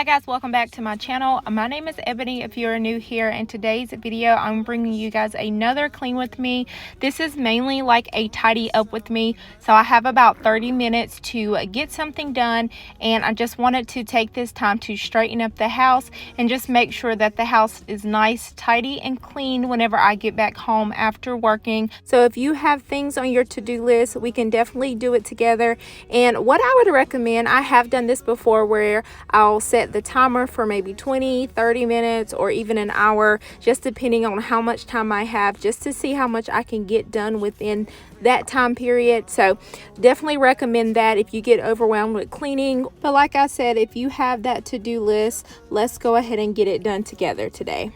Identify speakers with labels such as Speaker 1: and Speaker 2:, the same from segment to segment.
Speaker 1: guys, welcome back to my channel. My name is Ebony if you're new here. In today's video I'm bringing you guys another clean with me. This is mainly like a tidy up with me, so I have about 30 minutes to get something done, and I just wanted to take this time to straighten up the house and just make sure that the house is nice, tidy and clean whenever I get back home after working. So if you have things on your to-do list, we can definitely do it together. And what I would recommend, I have done this before where I'll set the timer for maybe 20-30 minutes or even an hour, just depending on how much time I have, just to see how much I can get done within that time period. So definitely recommend that if you get overwhelmed with cleaning. But like I said, if you have that to-do list, let's go ahead and get it done together today.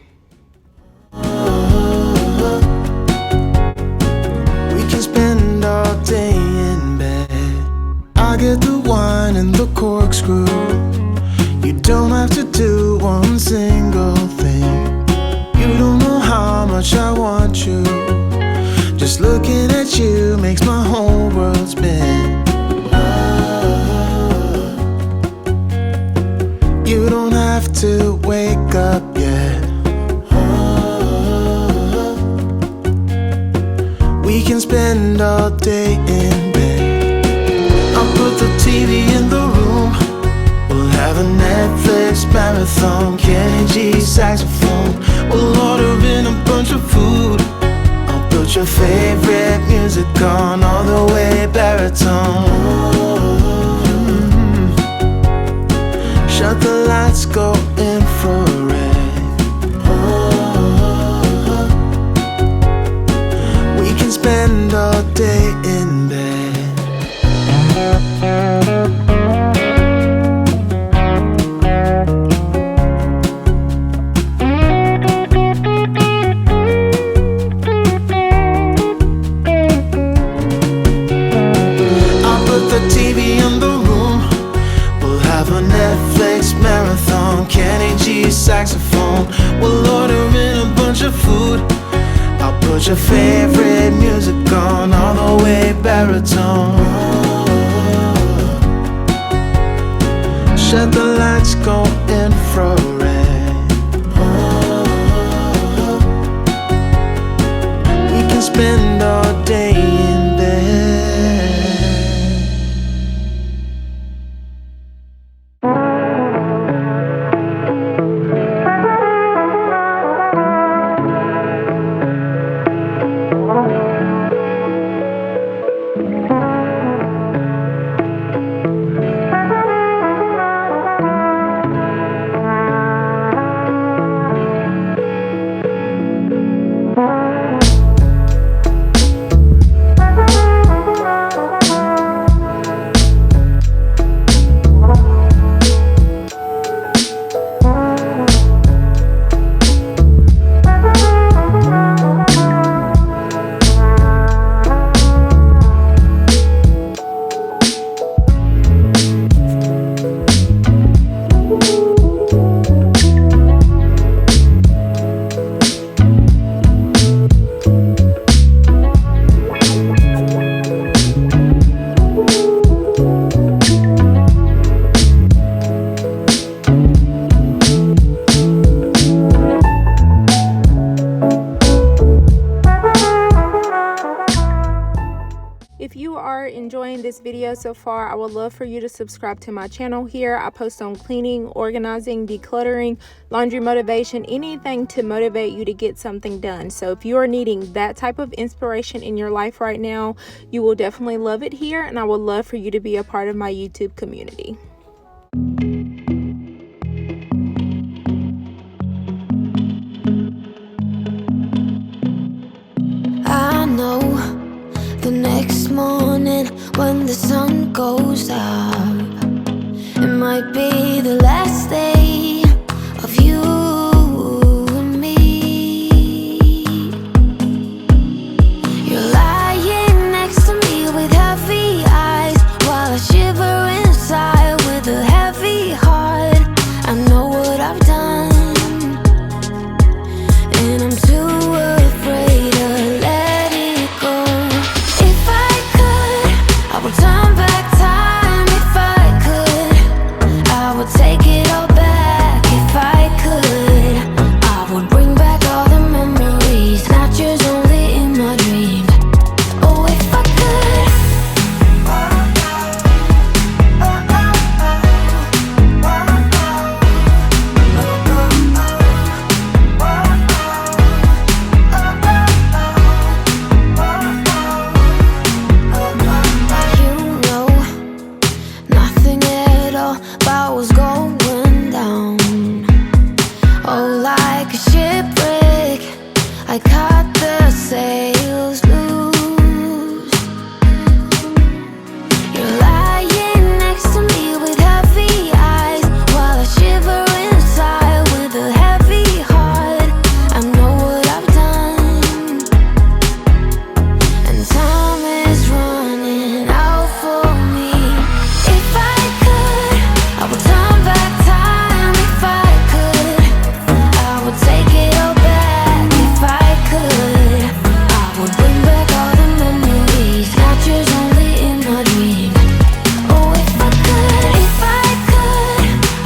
Speaker 2: We can spend all day in bed. I get the wine and the corkscrew. You don't have to do one single thing. You don't know how much I want you. Just looking at you makes my whole world spin. You don't have to wake up yet. We can spend all day in bed. I'll put the TV in the room. We'll have a Netflix marathon, Kenny G saxophone. We'll order in a bunch of food. I'll put your favorite music on, all the way baritone. Shut the lights, go infrared. We can spend all day in bed. Saxophone. We'll order in a bunch of food. I'll put your favorite music on, all the way baritone. Shut the lights, go infrared. We can spend all day in bed.
Speaker 1: If you are enjoying this video so far, I would love for you to subscribe to my channel here. I post on cleaning, organizing, decluttering, laundry motivation, anything to motivate you to get something done. So if you are needing that type of inspiration in your life right now, you will definitely love it here, and I would love for you to be a part of my YouTube community.
Speaker 3: I know the next morning when the sun goes up, it might be the last day of you and me. You're lying next to me with heavy eyes, while I shiver inside with a heavy heart. I know what I've done, and I'm too afraid to let it go. If I could, I would turn back time. If I could, I would take nothing at all about what's going down. Oh, like a shipwreck, I caught the sails loose. You're lying next to me with heavy eyes, while I shiver inside with a heavy heart. I know what I've done, and time is running out for me. If I could, I would turn back time. If I could, I would take it all back. If I could, I would bring back all the memories, not yours, only in my dream. Oh, if I could,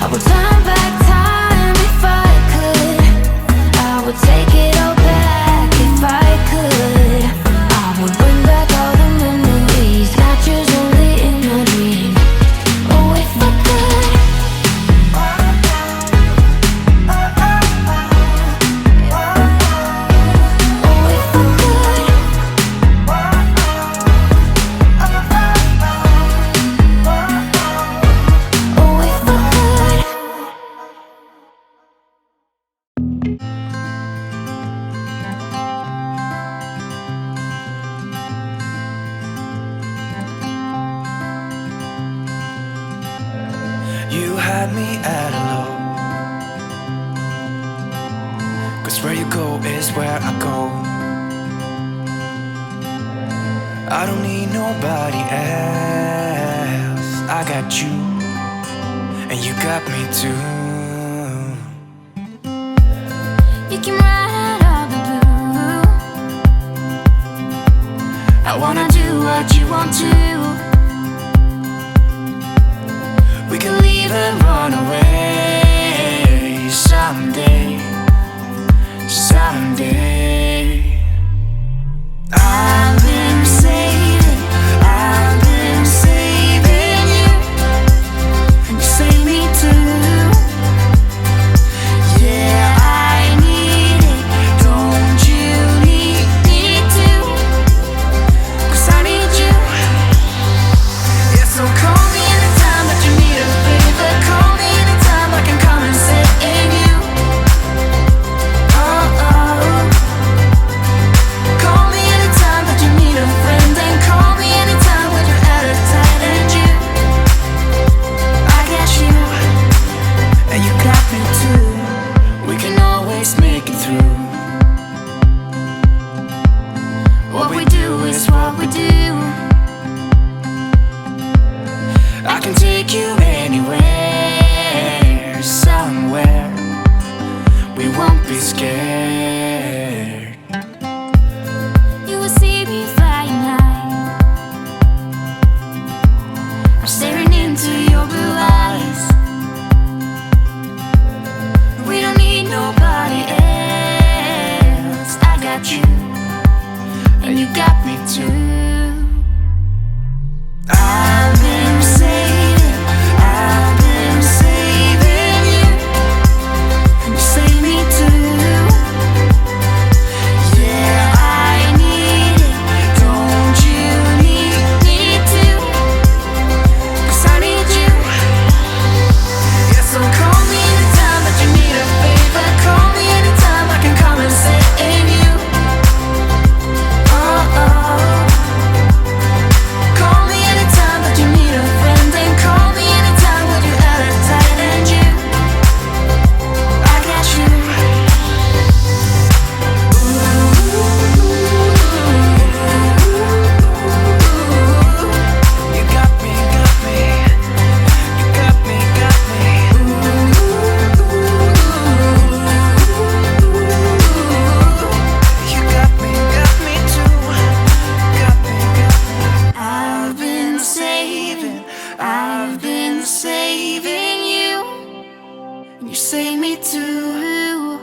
Speaker 3: I would turn back time. If I could, I would take it all back. If I could, I would bring back all the memories, not yours, only in my dream. Oh, if I could. Oh, if I could. Oh, if I could.
Speaker 2: You had me at a low, 'cause where you go is where I go. I don't need nobody else. I got you, and you got me too.
Speaker 3: You can ride out the blue. I wanna do what you want to. We can leave and run away someday, someday. I've been saving you, and you save me too. Yeah, I need it, don't you need me too? 'Cause I need you. Yeah, so call me anytime that you need a favor. Call me anytime I can come and sit in you. Oh, oh. Call me anytime that you need a friend, and call me anytime when you're out of tight. And you, I got you, and you got me too. We can always make it through. What we do is what we do. I can take you anywhere, somewhere. We won't be scared. You will see me flying high. I'm staring into your blue eyes. We don't need nobody else. I got you, and you got me too. I've been saving you, and you save me too. Yeah, I need it, don't you need me too? 'Cause I need you. Yeah, so call me anytime that you need a favor. Call me anytime I can come and sit in you. Oh, oh. Call me anytime that you need a friend, and call me anytime when you're out of tight. And you, I got you. You got me, got me. You got me, got me. You got me too. Got me, got me. I've been saving you, and you save me too.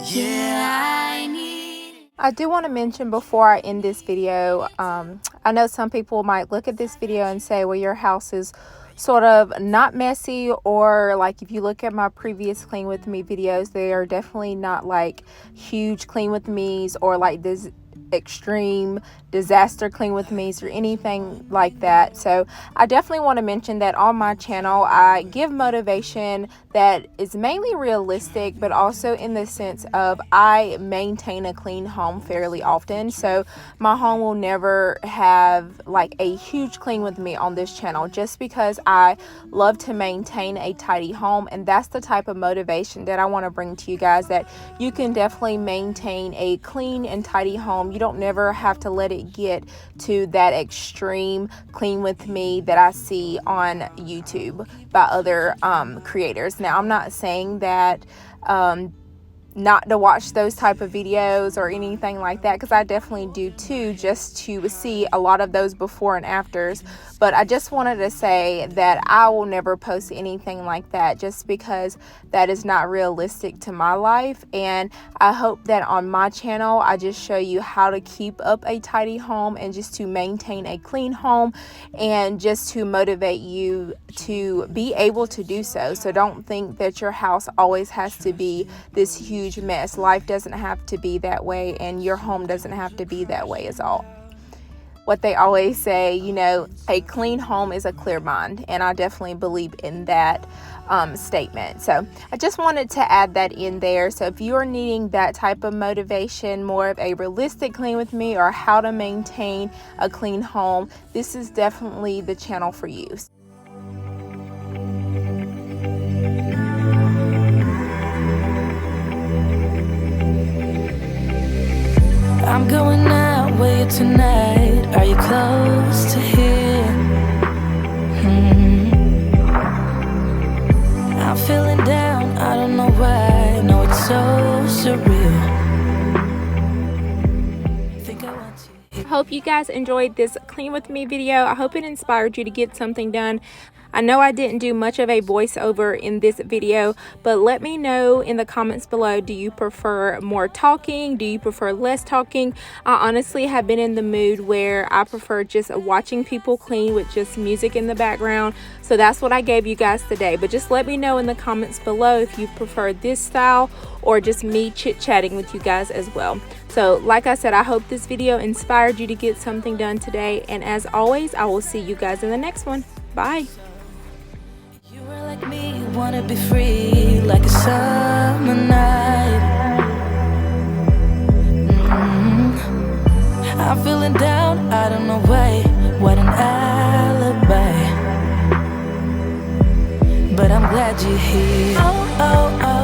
Speaker 3: Yeah, I need it.
Speaker 1: I do want to mention before I end this video, I know some people might look at this video and say, well, your house is sort of not messy, or like if you look at my previous clean with me videos, they are definitely not like huge clean with me's or like this extreme disaster clean with me's or anything like that. So I definitely want to mention that on my channel I give motivation that is mainly realistic, but also in the sense of I maintain a clean home fairly often. So my home will never have like a huge clean with me on this channel, just because I love to maintain a tidy home. And that's the type of motivation that I want to bring to you guys, that you can definitely maintain a clean and tidy home. You don't never have to let it get to that extreme clean with me that I see on YouTube by other creators. Now, I'm not saying that not to watch those type of videos or anything like that, because I definitely do too, just to see a lot of those before and afters. But I just wanted to say that I will never post anything like that, just because that is not realistic to my life. And I hope that on my channel I just show you how to keep up a tidy home and just to maintain a clean home, and just to motivate you to be able to do so. So don't think that your house always has to be this huge mess. Life doesn't have to be that way, and your home doesn't have to be that way, is all. What they always say, you know, a clean home is a clear mind, and I definitely believe in that statement. So I just wanted to add that in there. So if you are needing that type of motivation, more of a realistic clean with me, or how to maintain a clean home, this is definitely the channel for you.
Speaker 3: I'm going out with you tonight. Are you close to here? I'm feeling down, I don't know why. No, it's so surreal. Think I want you.
Speaker 1: Hope you guys enjoyed this clean with me video. I hope it inspired you to get something done. I know I didn't do much of a voiceover in this video, but let me know in the comments below, do you prefer more talking? Do you prefer less talking? I honestly have been in the mood where I prefer just watching people clean with just music in the background. So that's what I gave you guys today. But just let me know in the comments below if you prefer this style or just me chit-chatting with you guys as well. So like I said, I hope this video inspired you to get something done today. And as always, I will see you guys in the next one. Bye.
Speaker 3: You were like me, you wanna be free like a summer night. I'm feeling down, I don't know why. What an alibi. But I'm glad you're here. Oh, oh, oh.